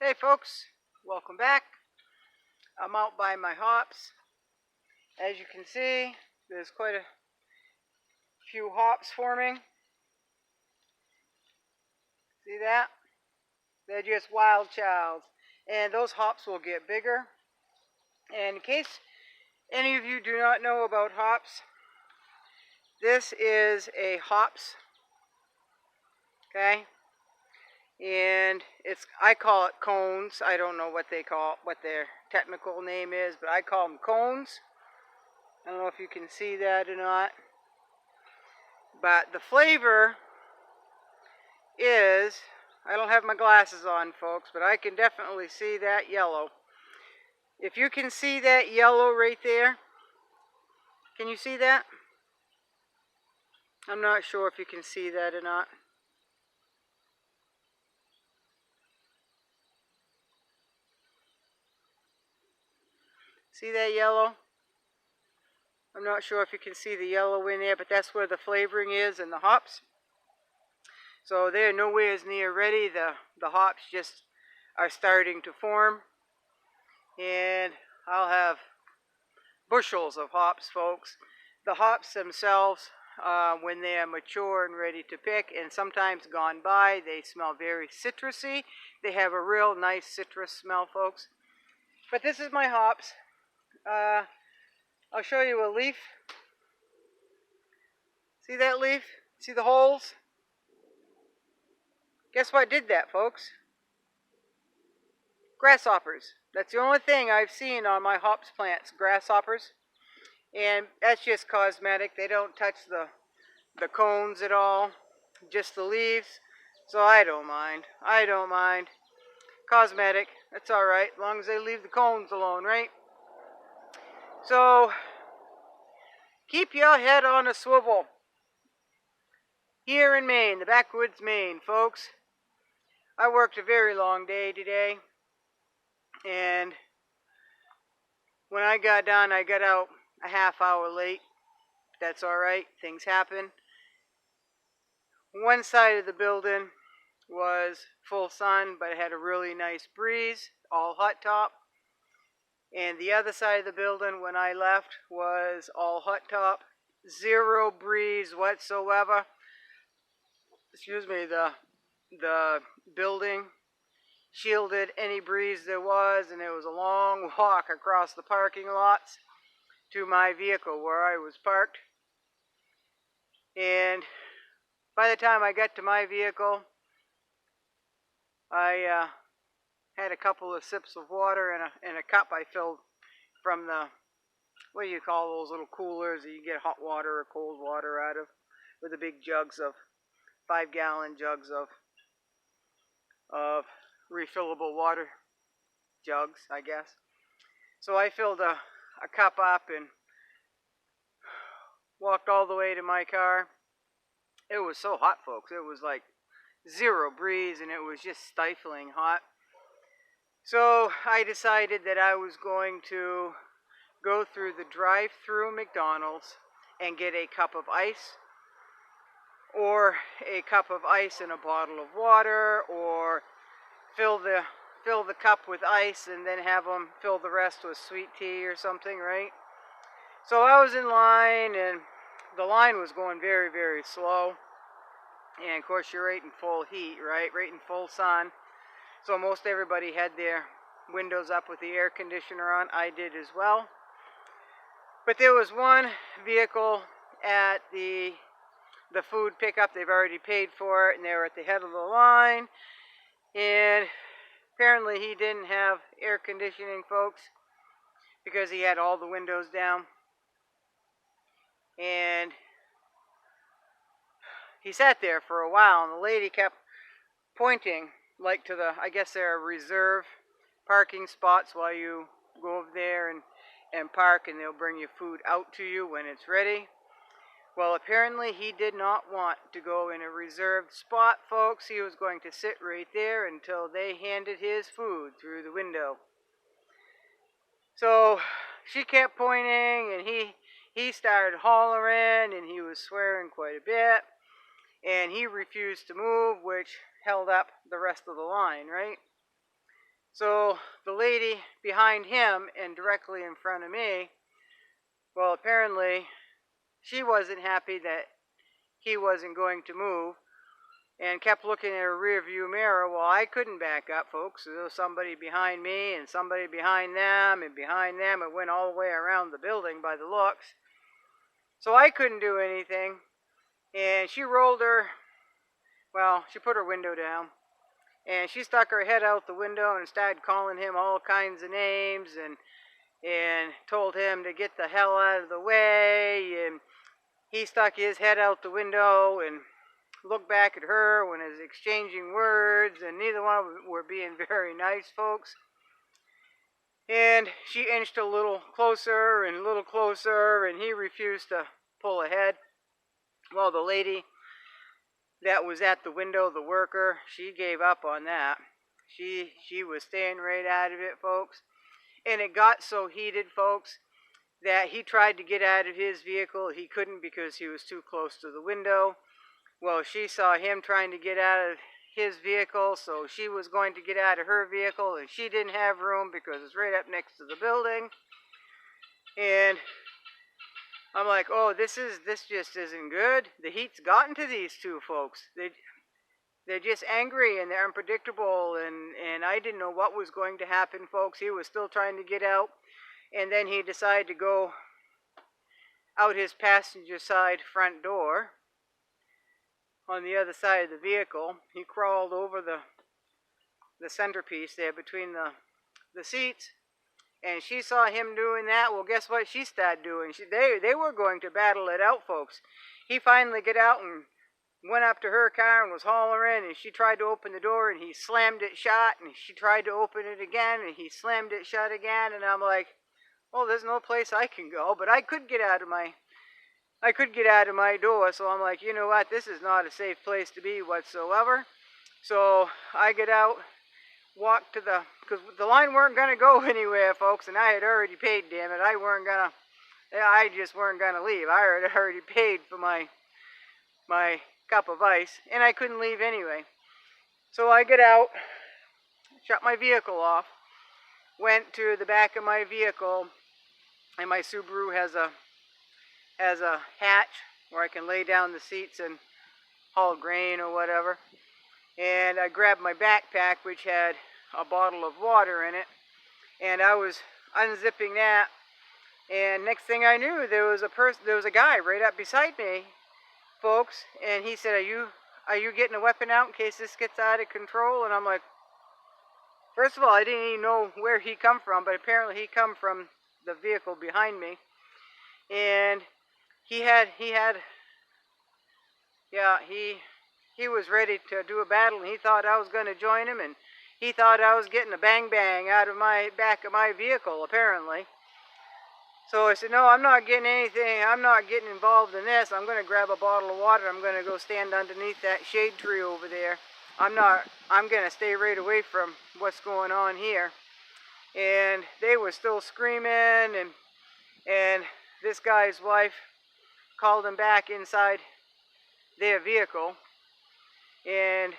Hey folks, welcome back. I'm out by my hops. As you can see, there's quite a few hops forming. See that? They're just wild childs. And those hops will get bigger. And in case any of you do not know about hops, this is a hops. Okay? And I call it cones. I don't know what their technical name is, but I call them cones. I don't know if you can see that or not. But the flavor is, I don't have my glasses on, folks, but I can definitely see that yellow. If you can see that yellow right there, can you see that? I'm not sure if you can see that or not. See that yellow? I'm not sure if you can see the yellow in there, but that's where the flavoring is in the hops. So they're nowhere near ready. The hops just are starting to form. And I'll have bushels of hops, folks. The hops themselves, when they are mature and ready to pick, and sometimes gone by, they smell very citrusy. They have a real nice citrus smell, folks. But this is my hops. I'll show you a leaf. See that leaf? See the holes? Guess what did that, folks? Grasshoppers. That's the only thing I've seen on my hops plants, grasshoppers. And that's just cosmetic. They don't touch the cones at all, just the leaves. So I don't mind. I don't mind. Cosmetic, that's alright, as long as they leave the cones alone, right? So, keep your head on a swivel. Here in Maine, the backwoods Maine, folks. I worked a very long day today. And when I got done, I got out a half hour late. That's alright, things happen. One side of the building was full sun, but it had a really nice breeze, all hot top. And the other side of the building when I left was all hot top, zero breeze whatsoever. Excuse me, the building shielded any breeze there was, and it was a long walk across the parking lots to my vehicle where I was parked. And by the time I got to my vehicle, I had a couple of sips of water in a cup I filled from the, what do you call those little coolers that you get hot water or cold water out of, with the big jugs of 5-gallon jugs of refillable water jugs, I guess. So I filled a cup up and walked all the way to my car. It was so hot, folks. It was like zero breeze, and it was just stifling hot. So I decided that I was going to go through the drive-through McDonald's and get a cup of ice, or a cup of ice in a bottle of water, or fill the cup with ice and then have them fill the rest with sweet tea or something, right? So I was in line, and the line was going very, very slow. And of course you're right in full heat, right? Right in full sun. So most everybody had their windows up with the air conditioner on. I did as well. But there was one vehicle at the food pickup. They've already paid for it, and they were at the head of the line. And apparently he didn't have air conditioning, folks, because he had all the windows down. And he sat there for a while, and the lady kept pointing, like to I guess there are reserve parking spots while you go over there and park, and they'll bring you food out to you when it's ready. Well, apparently he did not want to go in a reserved spot, folks. He was going to sit right there until they handed his food through the window. So she kept pointing, and he started hollering, and he was swearing quite a bit. And he refused to move, which held up the rest of the line, right? So the lady behind him and directly in front of me, well, apparently she wasn't happy that he wasn't going to move and kept looking at her rear view mirror. Well, I couldn't back up, folks. There was somebody behind me and somebody behind them and behind them. It went all the way around the building by the looks. So I couldn't do anything. And she rolled her, well, she put her window down. And she stuck her head out the window and started calling him all kinds of names and told him to get the hell out of the way. And he stuck his head out the window and looked back at her when he was exchanging words, and neither one of them were being very nice, folks. And she inched a little closer and a little closer, and he refused to pull ahead. Well, the lady that was at the window, the worker, she gave up on that. She was staying right out of it, folks. And it got so heated, folks, that he tried to get out of his vehicle. He couldn't because he was too close to the window. Well, she saw him trying to get out of his vehicle, so she was going to get out of her vehicle, and she didn't have room because it's right up next to the building. And I'm like, oh, this just isn't good. The heat's gotten to these two folks. They're just angry and they're unpredictable, and I didn't know what was going to happen, folks. He was still trying to get out, and then he decided to go out his passenger side front door on the other side of the vehicle. He crawled over the centerpiece there between the seats, and she saw him doing that. Well, guess what she started doing? They were going to battle it out, folks. He finally got out and went up to her car and was hollering, and she tried to open the door, and he slammed it shut, and she tried to open it again, and he slammed it shut again, and I'm like, well, there's no place I can go, but I could get out of my door, so I'm like, you know what, this is not a safe place to be whatsoever. So I get out, walk to because the line weren't going to go anywhere, folks, and I had already paid, damn it. I just weren't going to leave. I had already paid for my cup of ice, and I couldn't leave anyway. So I get out, shut my vehicle off, went to the back of my vehicle, and my Subaru has a hatch where I can lay down the seats and haul grain or whatever. And I grabbed my backpack, which had a bottle of water in it, and I was unzipping that, and next thing I knew, there was a guy right up beside me, folks, and he said, are you getting a weapon out in case this gets out of control? And I'm like, first of all, I didn't even know where he come from, but apparently he come from the vehicle behind me, and he was ready to do a battle, and he thought I was going to join him, and he thought I was getting a bang bang out of my back of my vehicle, apparently. So I said, no, I'm not getting anything. I'm not getting involved in this. I'm going to grab a bottle of water. I'm going to go stand underneath that shade tree over there. I'm going to stay right away from what's going on here. And they were still screaming, and this guy's wife called him back inside their vehicle. And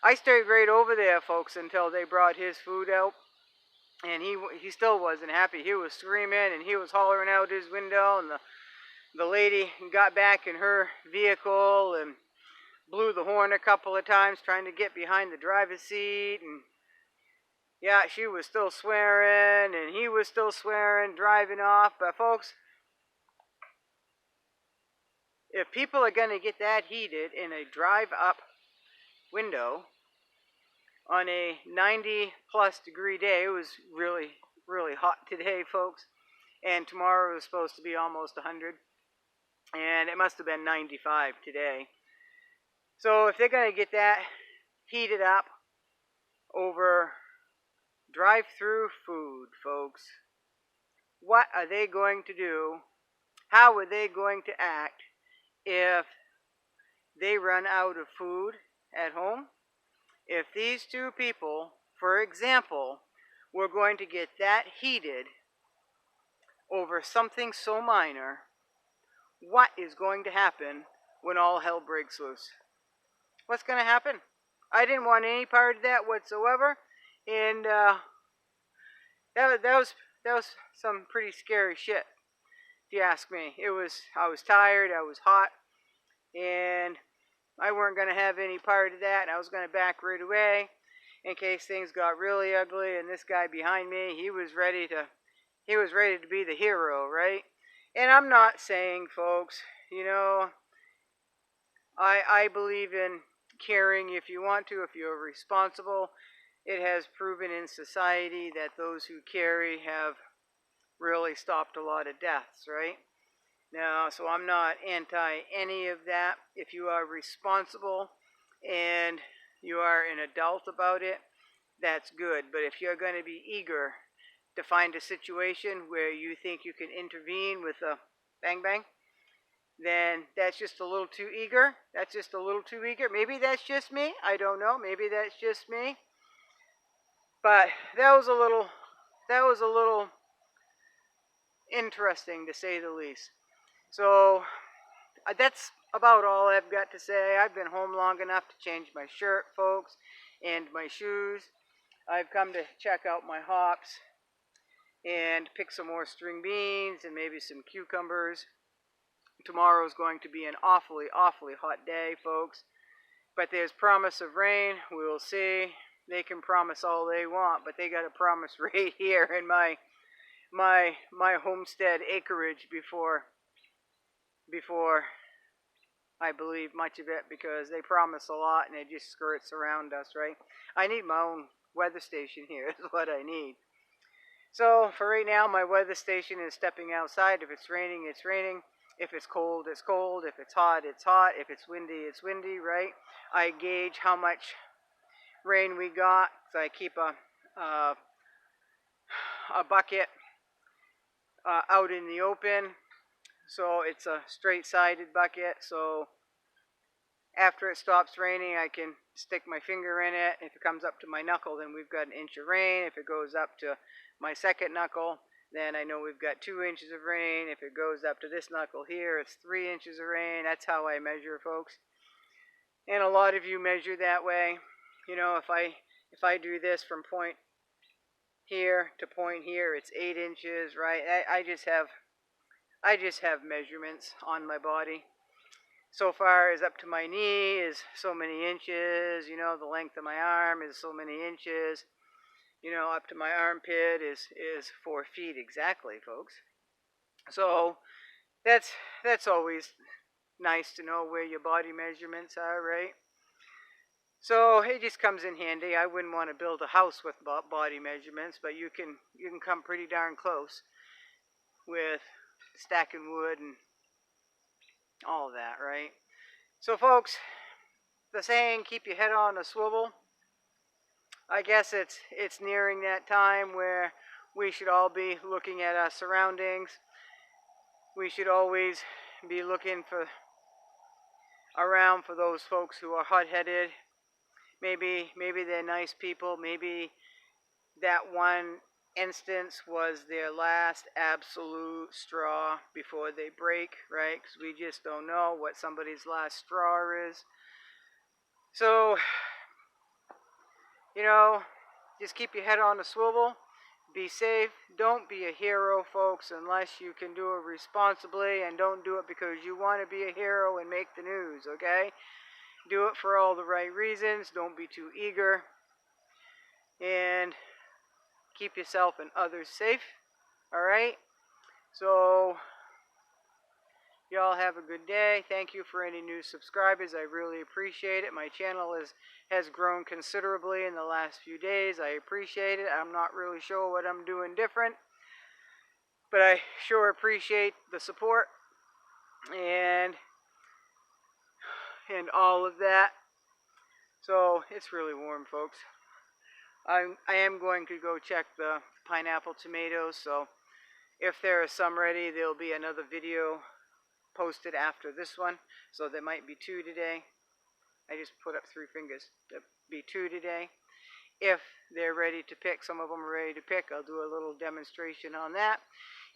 I stayed right over there, folks, until they brought his food out. And he still wasn't happy. He was screaming, and he was hollering out his window, and the lady got back in her vehicle and blew the horn a couple of times trying to get behind the driver's seat. And yeah, she was still swearing, and he was still swearing, driving off. But folks, if people are going to get that heated in a drive-up window on a 90-plus degree day, it was really, really hot today, folks, and tomorrow was supposed to be almost 100, and it must have been 95 today. So if they're going to get that heated up over drive-through food, folks, what are they going to do? How are they going to act if they run out of food at home? If these two people, for example, were going to get that heated over something so minor, what is going to happen when all hell breaks loose? What's going to happen? I didn't want any part of that whatsoever, And that was some pretty scary shit, if you ask me. I was tired, I was hot, and I weren't going to have any part of that, and I was going to back right away in case things got really ugly. And this guy behind me, he was ready to be the hero, right? And I'm not saying, folks, you know, I believe in caring if you want to, if you're responsible. It has proven in society that those who carry have really stopped a lot of deaths, right? Now, so I'm not anti any of that. If you are responsible and you are an adult about it, that's good. But if you're going to be eager to find a situation where you think you can intervene with a bang bang, then that's just a little too eager. That's just a little too eager. Maybe that's just me. I don't know. Maybe that's just me. But that was a little interesting to say the least. So that's about all I've got to say. I've been home long enough to change my shirt, folks, and my shoes. I've come to check out my hops and pick some more string beans and maybe some cucumbers. Tomorrow's going to be an awfully, awfully hot day, folks. But there's promise of rain. We will see. They can promise all they want, but they got to promise right here in my homestead acreage before I believe much of it, because they promise a lot and it just skirts around us, right? I need my own weather station here is what I need. So for right now, my weather station is stepping outside. If it's raining, it's raining. If it's cold, it's cold. If it's hot, it's hot. If it's windy, it's windy, right? I gauge how much rain we got. So I keep a bucket out in the open. So it's a straight-sided bucket. So after it stops raining, I can stick my finger in it. If it comes up to my knuckle, then we've got an inch of rain. If it goes up to my second knuckle, then I know we've got 2 inches of rain. If it goes up to this knuckle here, it's 3 inches of rain. That's how I measure, folks. And a lot of you measure that way. You know, if I do this from point here to point here, it's 8 inches, right? I just have measurements on my body. So far as up to my knee is so many inches. You know, the length of my arm is so many inches. You know, up to my armpit is 4 feet exactly, folks. So that's always nice to know where your body measurements are, right? So it just comes in handy. I wouldn't want to build a house with body measurements, but you can come pretty darn close with stacking wood and all that, right? So folks, the saying, keep your head on a swivel. I guess it's nearing that time where we should all be looking at our surroundings. We should always be looking around for those folks who are hot-headed. Maybe they're nice people. Maybe that one instance was their last absolute straw before they break, right? Because we just don't know what somebody's last straw is. So, you know, just keep your head on a swivel. Be safe. Don't be a hero, folks, unless you can do it responsibly, and don't do it because you want to be a hero and make the news, okay? Do it for all the right reasons. Don't be too eager. And keep yourself and others safe, all right? So, y'all have a good day. Thank you for any new subscribers. I really appreciate it. My channel has grown considerably in the last few days. I appreciate it. I'm not really sure what I'm doing different, but I sure appreciate the support and all of that. So it's really warm, folks. I am going to go check the pineapple tomatoes, so if there are some ready, there'll be another video posted after this one. So there might be 2 today. I just put up 3 fingers. There'll be 2 today. If they're ready to pick, some of them are ready to pick, I'll do a little demonstration on that.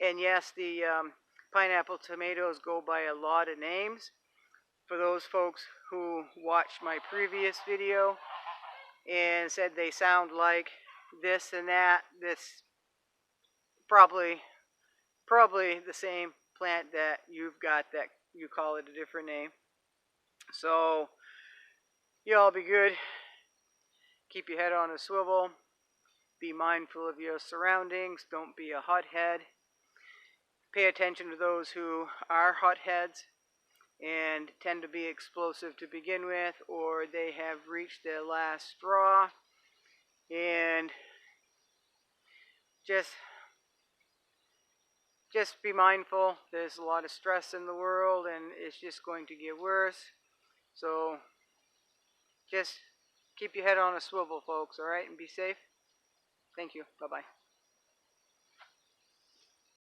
And yes, the pineapple tomatoes go by a lot of names. For those folks who watched my previous video and said they sound like this and that. This probably the same plant that you've got that you call it a different name. So you all be good. Keep your head on a swivel. Be mindful of your surroundings. Don't be a hothead. Pay attention to those who are hotheads and tend to be explosive to begin with, or they have reached their last straw. And just be mindful. There's a lot of stress in the world, and it's just going to get worse. So just keep your head on a swivel, folks, all right? And be safe. Thank you. Bye-bye.